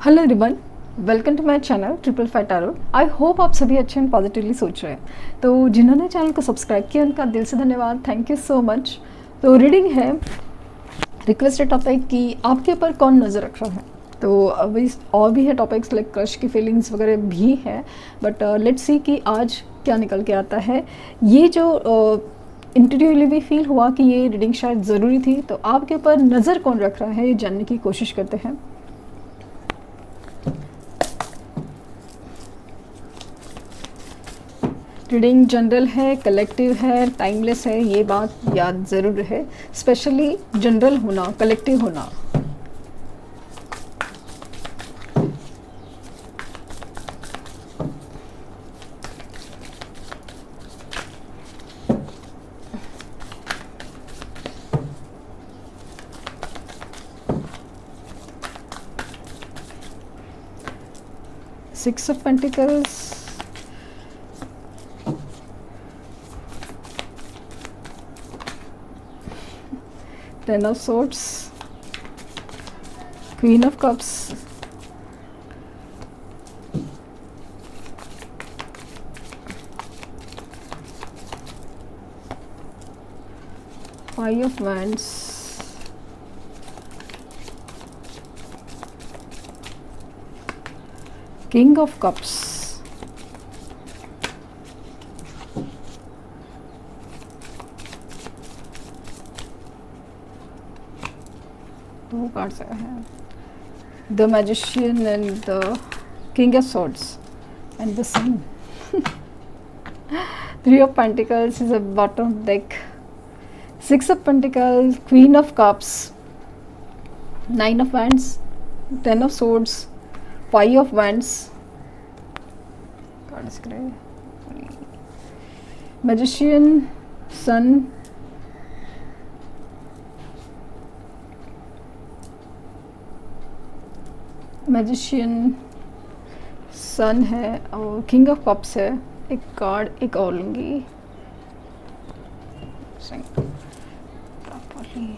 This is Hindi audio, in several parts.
Hello everyone, welcome to my channel triple five tarot. I hope आप सभी अच्छे एंड पॉजिटिवली सोच रहे हैं। तो जिन्होंने चैनल को सब्सक्राइब किया उनका दिल से धन्यवाद, थैंक यू सो मच। तो रीडिंग है रिक्वेस्टेड टॉपिक कि आपके ऊपर कौन नज़र रख रहा है। तो अभी और भी है टॉपिक्स लाइक क्रश की फीलिंग्स वगैरह भी है, बट लेट्स सी कि आज क्या निकल के आता है। ये जो इंटरव्यू भी फील हुआ कि ये रीडिंग शायद ज़रूरी थी, तो आपके ऊपर नज़र कौन रख रहा है ये जानने की कोशिश करते हैं। रीडिंग जनरल है, कलेक्टिव है, टाइमलेस है, ये बात याद ज़रूर रहे। स्पेशली जनरल होना, कलेक्टिव होना। Six of pentacles, Ten of Swords, Queen of Cups, Five of Wands, King of Cups, दो कार्ड्स आए हैं, the magician and the king of swords and the sun. Three of pentacles is a bottom deck, six of pentacles, queen of cups, nine of wands, ten of swords, five of wands, magician, sun, magician, sun है और किंग ऑफ कप्स है। एक कार्ड एक और लूँगी प्रॉपर्ली।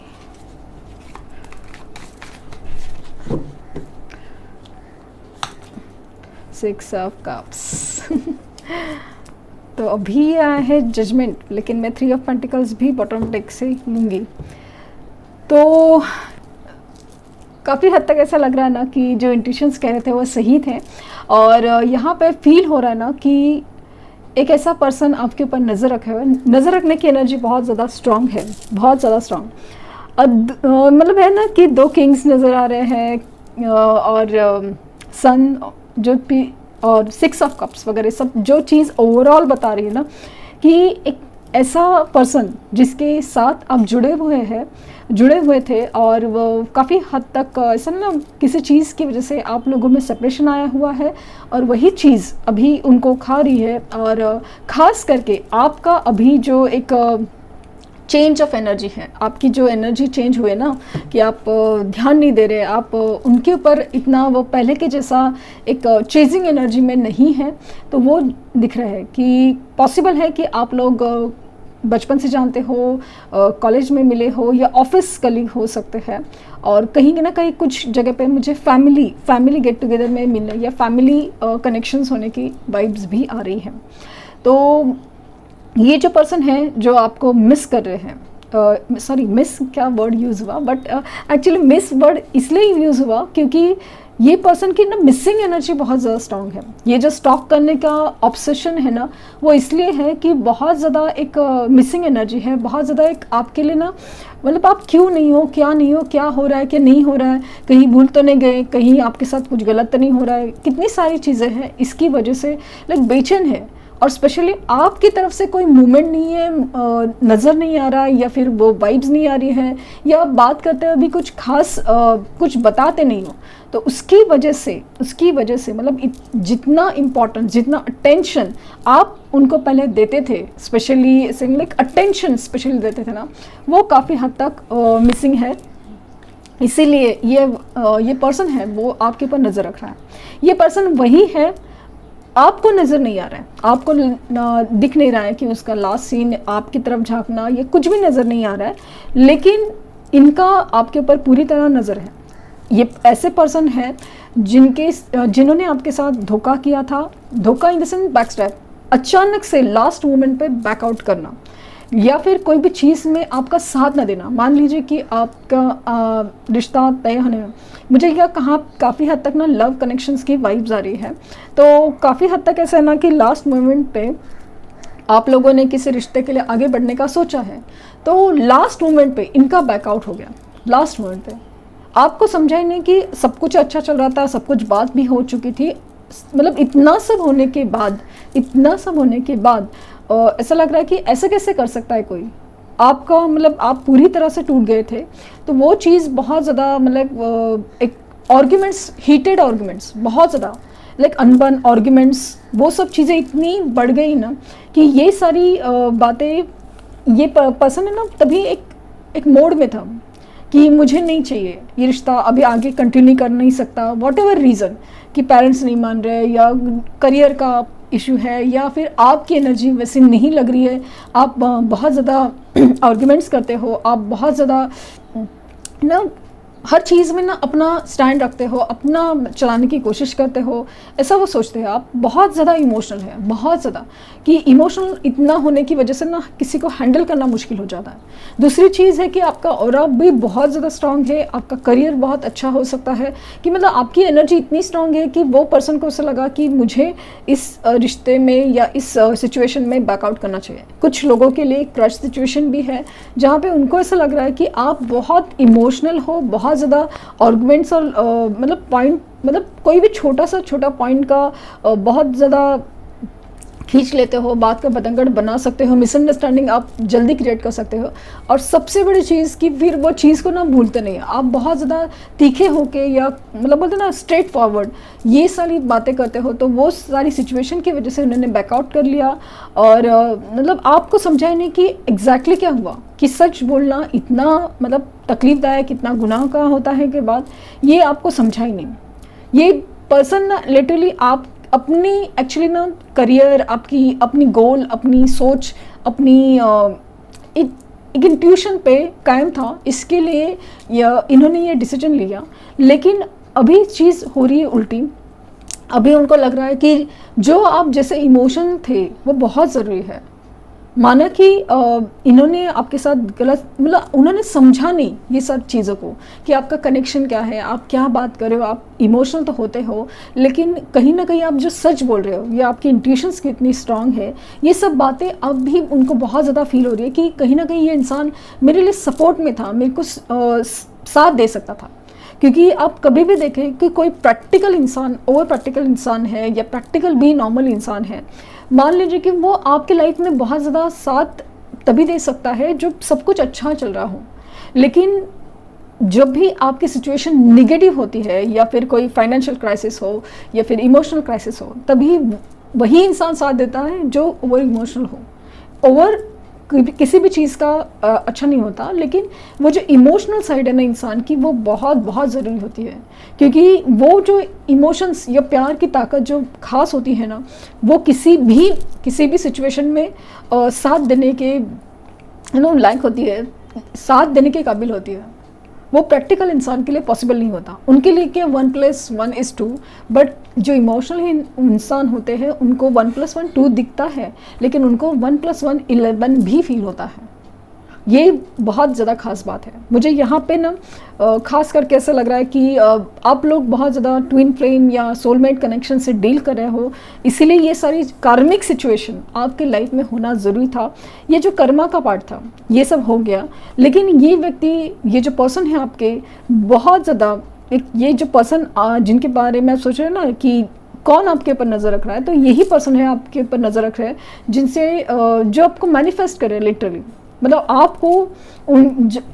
Six of cups. तो अभी आया है जजमेंट, लेकिन मैं थ्री ऑफ पेंटिकल्स भी बॉटम डेक से लूँगी। तो काफ़ी हद तक ऐसा लग रहा है ना कि जो इंट्यूशंस कह रहे थे वो सही थे, और यहाँ पे फील हो रहा है ना कि एक ऐसा पर्सन आपके ऊपर नज़र रखे हुए, नज़र रखने की एनर्जी बहुत ज़्यादा स्ट्रांग है, बहुत ज़्यादा स्ट्रांग। मतलब है ना कि दो किंग्स नज़र आ रहे हैं और सन जो और सिक्स ऑफ कप्स वगैरह सब जो चीज़ ओवरऑल बता रही है ना कि एक ऐसा पर्सन जिसके साथ आप जुड़े हुए थे, और वो काफ़ी हद तक ऐसा ना किसी चीज़ की वजह से आप लोगों में सेपरेशन आया हुआ है, और वही चीज़ अभी उनको खा रही है। और ख़ास करके आपका अभी जो एक चेंज ऑफ एनर्जी है, आपकी जो एनर्जी चेंज हुए ना कि आप ध्यान नहीं दे रहे, आप उनके ऊपर इतना वो पहले के जैसा एक चेजिंग एनर्जी में नहीं है। तो वो दिख रहा है कि पॉसिबल है कि आप लोग बचपन से जानते हो, कॉलेज में मिले हो, या ऑफिस कलीग हो सकते हैं, और कहीं ना कहीं कुछ जगह पे मुझे फैमिली गेट टुगेदर में मिलने या फैमिली कनेक्शंस होने की वाइब्स भी आ रही हैं। तो ये जो पर्सन है जो आपको मिस कर रहे हैं, सॉरी मिस क्या वर्ड यूज़ हुआ, बट एक्चुअली मिस वर्ड इसलिए यूज़ हुआ क्योंकि ये पर्सन की ना मिसिंग एनर्जी बहुत ज़्यादा स्ट्रांग है। ये जो स्टॉक करने का ऑब्सेशन है ना, वो इसलिए है कि बहुत ज़्यादा एक मिसिंग एनर्जी है, बहुत ज़्यादा एक आपके लिए ना, मतलब आप क्यों नहीं हो, क्या हो रहा है, क्या नहीं हो रहा है, कहीं भूल तो नहीं गए, कहीं आपके साथ कुछ गलत तो नहीं हो रहा है, कितनी सारी चीज़ें हैं इसकी वजह से लाइक बेचैन है। और स्पेशली आपकी तरफ से कोई मूवमेंट नहीं है, नज़र नहीं आ रहा है, या फिर वो वाइब्स नहीं आ रही है, या आप बात करते हुए भी कुछ खास कुछ बताते नहीं हो। तो उसकी वजह से मतलब जितना इम्पोर्टेंस, जितना अटेंशन आप उनको पहले देते थे, स्पेशली लाइक अटेंशन स्पेशली देते थे ना, वो काफ़ी हद तक मिसिंग है। इसीलिए ये पर्सन है वो आपके ऊपर नज़र रख रहा है। ये पर्सन वही है, आपको नज़र नहीं आ रहा है, आपको दिख नहीं रहा है कि उसका लास्ट सीन आपकी तरफ झांकना, ये कुछ भी नज़र नहीं आ रहा है, लेकिन इनका आपके ऊपर पूरी तरह नज़र है। ये ऐसे पर्सन हैं जिन्होंने आपके साथ धोखा किया था, धोखा इन द सेंस बैकस्टैप, अचानक से लास्ट मोमेंट पे बैकआउट करना, या फिर कोई भी चीज़ में आपका साथ ना देना। मान लीजिए कि आपका रिश्ता तय होने में, मुझे क्या कहाँ काफ़ी हद तक ना लव कनेक्शंस की वाइब्स आ रही है, तो काफ़ी हद तक ऐसा है ना कि लास्ट मोमेंट पे आप लोगों ने किसी रिश्ते के लिए आगे बढ़ने का सोचा है, तो लास्ट मोमेंट पे इनका बैकआउट हो गया। लास्ट मोमेंट पे आपको समझा ही नहीं कि सब कुछ अच्छा चल रहा था, सब कुछ बात भी हो चुकी थी, मतलब इतना सब होने के बाद, ऐसा लग रहा है कि ऐसे कैसे कर सकता है कोई, आपका मतलब आप पूरी तरह से टूट गए थे। तो वो चीज़ बहुत ज़्यादा मतलब एक आर्ग्यूमेंट्स, हीटेड आर्ग्यूमेंट्स, बहुत ज़्यादा लाइक अनबन आर्ग्यूमेंट्स, वो सब चीज़ें इतनी बढ़ गई ना कि ये सारी बातें, ये पर्सन है ना तभी एक मोड में था कि मुझे नहीं चाहिए ये रिश्ता, अभी आगे कंटिन्यू कर नहीं सकता, वॉट एवर रीज़न, कि पेरेंट्स नहीं मान रहे, या करियर का इशू है, या फिर आपकी एनर्जी वैसे नहीं लग रही है, आप बहुत ज़्यादा आर्ग्यूमेंट्स करते हो, आप बहुत ज़्यादा ना हर चीज़ में ना अपना स्टैंड रखते हो, अपना चलाने की कोशिश करते हो, ऐसा वो सोचते हैं। आप बहुत ज़्यादा इमोशनल है, बहुत ज़्यादा, कि इमोशनल इतना होने की वजह से ना किसी को हैंडल करना मुश्किल हो जाता है। दूसरी चीज़ है कि आपका ऑरा भी बहुत ज़्यादा स्ट्रांग है, आपका करियर बहुत अच्छा हो सकता है, कि मतलब आपकी एनर्जी इतनी स्ट्रांग है कि वो पर्सन को ऐसा लगा कि मुझे इस रिश्ते में या इस सिचुएशन में बैकआउट करना चाहिए। कुछ लोगों के लिए क्रश सिचुएशन भी है जहाँ पे उनको ऐसा लग रहा है कि आप बहुत इमोशनल हो, बहुत ज़्यादा आर्गुमेंट्स और मतलब पॉइंट, मतलब कोई भी छोटा पॉइंट का बहुत ज़्यादा खींच लेते हो, बात का बतंगड़ बना सकते हो, मिसअंडरस्टैंडिंग आप जल्दी क्रिएट कर सकते हो। और सबसे बड़ी चीज़ कि फिर वो चीज़ को ना भूलते नहीं, आप बहुत ज़्यादा तीखे होके या मतलब बोलते ना स्ट्रेट फॉरवर्ड ये सारी बातें करते हो, तो वो सारी सिचुएशन की वजह से उन्होंने बैकआउट कर लिया। और मतलब आपको समझाया नहीं कि एग्जैक्टली क्या हुआ, कि सच बोलना इतना मतलब तकलीफदायक, इतना गुनाह का होता है के बाद ये आपको समझा ही नहीं। ये पर्सन ना लिटरली आप अपनी एक्चुअली ना करियर, आपकी अपनी गोल, अपनी सोच, अपनी एक इंट्यूशन पे कायम था, इसके लिए इन्होंने ये डिसीजन लिया। लेकिन अभी चीज़ हो रही है उल्टी, अभी उनको लग रहा है कि जो आप जैसे इमोशन थे वो बहुत ज़रूरी है। माना कि इन्होंने आपके साथ गलत, मतलब उन्होंने समझा नहीं ये सब चीज़ों को कि आपका कनेक्शन क्या है, आप क्या बात कर रहे हो, आप इमोशनल तो होते हो, लेकिन कहीं ना कहीं आप जो सच बोल रहे हो या आपकी इंट्यूशंस कितनी स्ट्रांग है, ये सब बातें अब भी उनको बहुत ज़्यादा फील हो रही है कि कहीं ना कहीं ये इंसान मेरे लिए सपोर्ट में था, मेरे को साथ दे सकता था। क्योंकि आप कभी भी देखें कि कोई प्रैक्टिकल इंसान, ओवर प्रैक्टिकल इंसान है या प्रैक्टिकल भी नॉर्मल इंसान है, मान लीजिए कि वो आपके लाइफ में बहुत ज़्यादा साथ तभी दे सकता है जब सब कुछ अच्छा चल रहा हो। लेकिन जब भी आपकी सिचुएशन निगेटिव होती है या फिर कोई फाइनेंशियल क्राइसिस हो या फिर इमोशनल क्राइसिस हो, तभी वही इंसान साथ देता है जो ओवर इमोशनल हो। ओवर किसी भी चीज़ का अच्छा नहीं होता, लेकिन वो जो इमोशनल साइड है ना इंसान की, वो बहुत बहुत ज़रूरी होती है। क्योंकि वो जो इमोशंस या प्यार की ताकत जो खास होती है ना, वो किसी भी सिचुएशन में साथ देने के लायक होती है, साथ देने के काबिल होती है। वो प्रैक्टिकल इंसान के लिए पॉसिबल नहीं होता, उनके लिए क्या 1+1=2, बट जो इमोशनल इंसान होते हैं उनको 1+1 2 दिखता है, लेकिन उनको 1+1 11 भी फील होता है। ये बहुत ज़्यादा खास बात है। मुझे यहाँ पे ना खास करके ऐसा लग रहा है कि आप लोग बहुत ज़्यादा ट्विन फ्लेम या सोलमेट कनेक्शन से डील कर रहे हो, इसीलिए ये सारी कार्मिक सिचुएशन आपके लाइफ में होना ज़रूरी था। ये जो कर्मा का पार्ट था ये सब हो गया, लेकिन ये व्यक्ति, ये जो पर्सन है आपके, बहुत ज़्यादा ये जो पर्सन जिनके बारे में आप सोच रहे हैं ना कि कौन आपके ऊपर नज़र रख रहा है, तो यही पर्सन है आपके ऊपर नज़र रख रहे हैं, जिनसे जो आपको मैनिफेस्ट करे लिटरली, मतलब आपको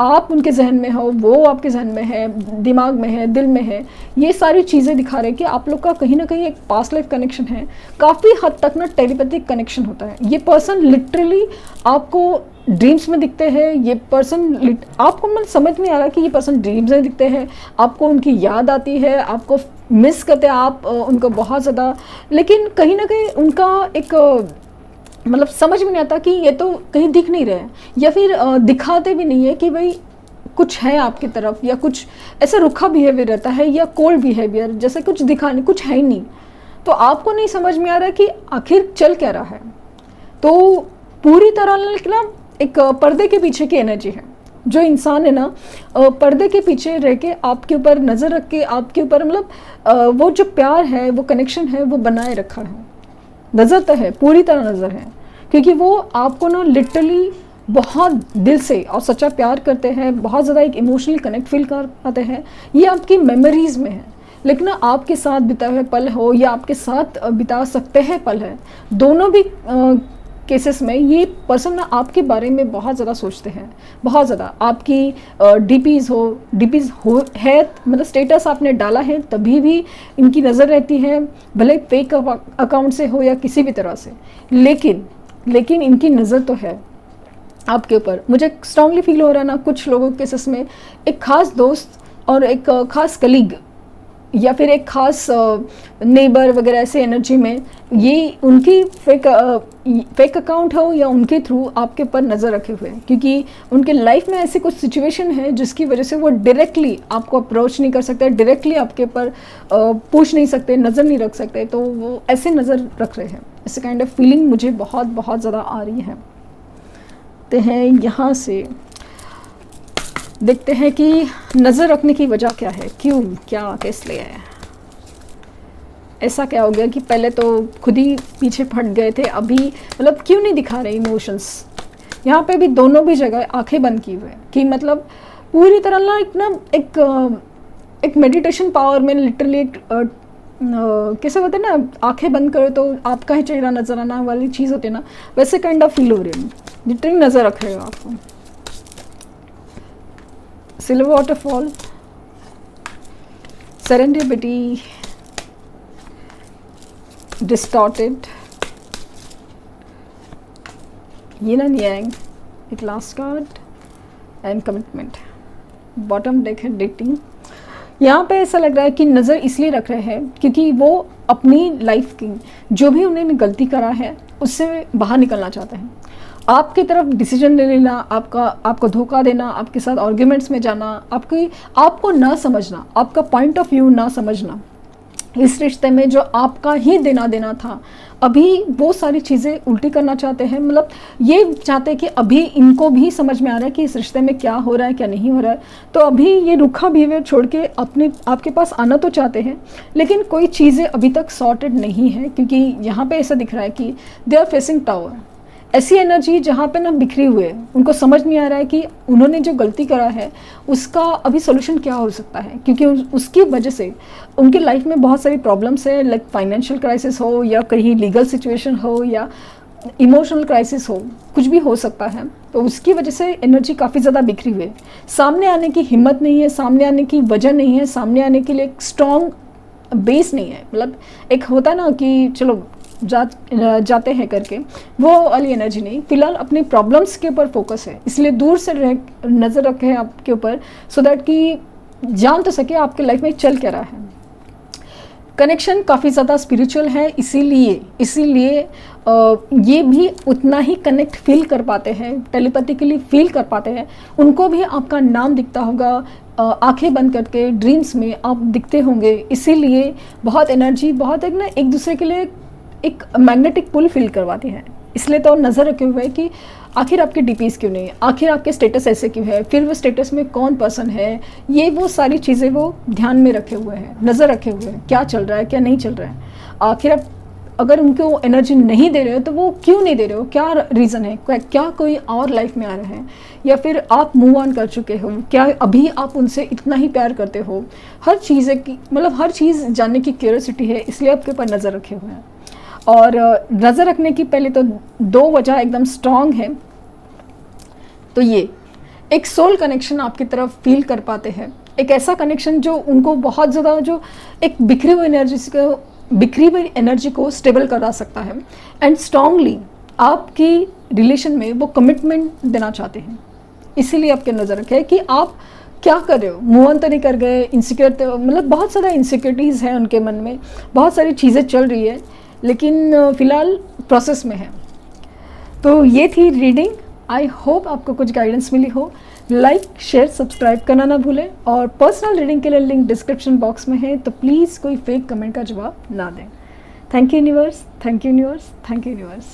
आप उनके जहन में हो, वो आपके जहन में है, दिमाग में है, दिल में है। ये सारी चीज़ें दिखा रहे हैं कि आप लोग का कहीं ना कहीं एक पास्ट लाइफ कनेक्शन है, काफ़ी हद तक ना टेलीपैथिक कनेक्शन होता है। ये पर्सन लिटरली आपको ड्रीम्स में दिखते हैं, ये पर्सन आपको मतलब समझ नहीं आ रहा कि ये पर्सन ड्रीम्स में दिखते हैं, आपको उनकी याद आती है, आपको मिस करते हैं आप उनको बहुत ज़्यादा, लेकिन कहीं ना कहीं उनका एक मतलब समझ में नहीं आता कि ये तो कहीं दिख नहीं रहे हैं, या फिर दिखाते भी नहीं है कि भाई कुछ है आपकी तरफ, या कुछ ऐसा रुखा बिहेवियर रहता है या कोल्ड बिहेवियर, जैसे कुछ दिखाने कुछ है ही नहीं, तो आपको नहीं समझ में आ रहा कि आखिर चल क्या रहा है। तो पूरी तरह ना एक पर्दे के पीछे की एनर्जी है। जो इंसान है ना, पर्दे के पीछे रह के आपके ऊपर नज़र रख के आपके ऊपर मतलब वो जो प्यार है, वो कनेक्शन है, वो बनाए रखा है। नज़र तो है, पूरी तरह नज़र है, क्योंकि वो आपको ना लिटरली बहुत दिल से और सच्चा प्यार करते हैं, बहुत ज़्यादा एक इमोशनली कनेक्ट फील कर पाते हैं। ये आपकी मेमोरीज़ में है, लेकिन ना आपके साथ बिताए हुए पल हो या आपके साथ बिता सकते हैं पल है, दोनों भी केसेस में ये पर्सन ना आपके बारे में बहुत ज़्यादा सोचते हैं, बहुत ज़्यादा। आपकी डीपीज़ हो है, मतलब स्टेटस आपने डाला है, तभी भी इनकी नज़र रहती है, भले फेक अकाउंट से हो या किसी भी तरह से, लेकिन इनकी नज़र तो है आपके ऊपर। मुझे स्ट्रांगली फील हो रहा है ना, कुछ लोगों के केसेस में एक ख़ास दोस्त और एक ख़ास कलीग या फिर एक ख़ास नेबर वगैरह ऐसे एनर्जी में ये उनकी फेक अकाउंट हो या उनके थ्रू आपके ऊपर नज़र रखे हुए हैं, क्योंकि उनके लाइफ में ऐसी कुछ सिचुएशन है जिसकी वजह से वो डायरेक्टली आपको अप्रोच नहीं कर सकते, डायरेक्टली आपके ऊपर पूछ नहीं सकते, नज़र नहीं रख सकते, तो वो ऐसे नज़र रख रहे हैं। ऐसे काइंड ऑफ फीलिंग मुझे बहुत बहुत ज़्यादा आ रही है। तो हैं यहाँ से देखते हैं कि नज़र रखने की वजह क्या है, क्यों, क्या, किस लिए है, ऐसा क्या हो गया कि पहले तो खुद ही पीछे फट गए थे, अभी मतलब क्यों नहीं दिखा रहे इमोशंस। यहाँ पे भी दोनों भी जगह आंखें बंद की हुए कि मतलब पूरी तरह ना एक मेडिटेशन पावर में लिटरली एक कैसे होता है ना, आंखें बंद करो तो आपका ही चेहरा नज़र आना वाली चीज़ होती है ना, वैसे काइंड ऑफ फील हो रही है, लिटरली नज़र रख रहे हो आपको। Silver waterfall, serendipity, distorted, yin and yang, एक last card, and commitment. Bottom deck है डेटिंग। यहाँ पे ऐसा लग रहा है कि नज़र इसलिए रख रहे हैं क्योंकि वो अपनी लाइफ की जो भी उन्होंने गलती करा है उससे बाहर निकलना चाहते हैं। आपकी तरफ डिसीजन ले लेना, आपको धोखा देना, आपके साथ आर्ग्यूमेंट्स में जाना, आपको ना समझना, आपका पॉइंट ऑफ व्यू ना समझना, इस रिश्ते में जो आपका ही देना था, अभी वो सारी चीज़ें उल्टी करना चाहते हैं। मतलब ये चाहते हैं कि अभी इनको भी समझ में आ रहा है कि इस रिश्ते में क्या हो रहा है, क्या नहीं हो रहा है, तो अभी ये रुखा बिहेवियर छोड़ के आपके पास आना तो चाहते हैं, लेकिन कोई चीज़ें अभी तक सॉर्टेड नहीं है, क्योंकि यहाँ पे ऐसा दिख रहा है कि दे आर फेसिंग टावर, ऐसी एनर्जी जहाँ पे ना बिखरी हुए है, उनको समझ नहीं आ रहा है कि उन्होंने जो गलती करा है उसका अभी सोल्यूशन क्या हो सकता है, क्योंकि उसकी वजह से उनकी लाइफ में बहुत सारी प्रॉब्लम्स है, लाइक फाइनेंशियल क्राइसिस हो या कहीं लीगल सिचुएशन हो या इमोशनल क्राइसिस हो, कुछ भी हो सकता है। तो उसकी वजह से एनर्जी काफ़ी ज़्यादा बिखरी हुई है, सामने आने की हिम्मत नहीं है, सामने आने की वजह नहीं है, सामने आने के लिए एक स्ट्रॉन्ग बेस नहीं है। मतलब एक होता है ना कि चलो जाते हैं करके, वो वाली एनर्जी नहीं। फिलहाल अपनी प्रॉब्लम्स के ऊपर फोकस है, इसलिए दूर से नज़र रखे हैं आपके ऊपर, सो दैट कि जान तो सके आपके लाइफ में चल क्या रहा है। कनेक्शन काफ़ी ज़्यादा स्पिरिचुअल है, इसीलिए ये भी उतना ही कनेक्ट फील कर पाते हैं, टेलीपैथिकली फील कर पाते हैं। उनको भी आपका नाम दिखता होगा, आंखें बंद करके ड्रीम्स में आप दिखते होंगे, इसीलिए बहुत एनर्जी, बहुत एक दूसरे के लिए एक मैग्नेटिक पुल फील करवाती है। इसलिए तो नज़र रखे हुए है कि आखिर आपके डीपीज़ क्यों नहीं, आखिर आपके स्टेटस ऐसे क्यों है, फिर वो स्टेटस में कौन पर्सन है, ये वो सारी चीज़ें वो ध्यान में रखे हुए हैं, नज़र रखे हुए हैं, क्या चल रहा है, क्या नहीं चल रहा है। आखिर आप अगर उनको एनर्जी नहीं दे रहे हो तो वो क्यों नहीं दे रहे हो, क्या रीज़न है, क्या कोई और लाइफ में आ रहे हैं, या फिर आप मूव ऑन कर चुके हो, क्या अभी आप उनसे इतना ही प्यार करते हो। हर चीज़ की मतलब हर चीज़ जानने की क्यूरियोसिटी है, इसलिए आपके ऊपर नज़र रखे हुए हैं। और नज़र रखने की पहले तो दो वजह एकदम स्ट्रॉन्ग है। तो ये एक सोल कनेक्शन आपकी तरफ फील कर पाते हैं, एक ऐसा कनेक्शन जो उनको बहुत ज़्यादा, जो एक बिखरी हुई एनर्जी को स्टेबल करा सकता है, एंड स्ट्रांगली आपकी रिलेशन में वो कमिटमेंट देना चाहते हैं। इसीलिए आपके नज़र रखे कि आप क्या कर रहे हो, मूव ऑन तो नहीं कर गए, इनसिक्योर, मतलब बहुत ज़्यादा इनसिक्योरिटीज़ हैं उनके मन में, बहुत सारी चीज़ें चल रही है, लेकिन फ़िलहाल प्रोसेस में है। तो ये थी रीडिंग। आई होप आपको कुछ गाइडेंस मिली हो। लाइक शेयर सब्सक्राइब करना ना भूलें, और पर्सनल रीडिंग के लिए लिंक डिस्क्रिप्शन बॉक्स में है, तो प्लीज़ कोई फेक कमेंट का जवाब ना दें। Thank you universe, thank you universe, thank you universe.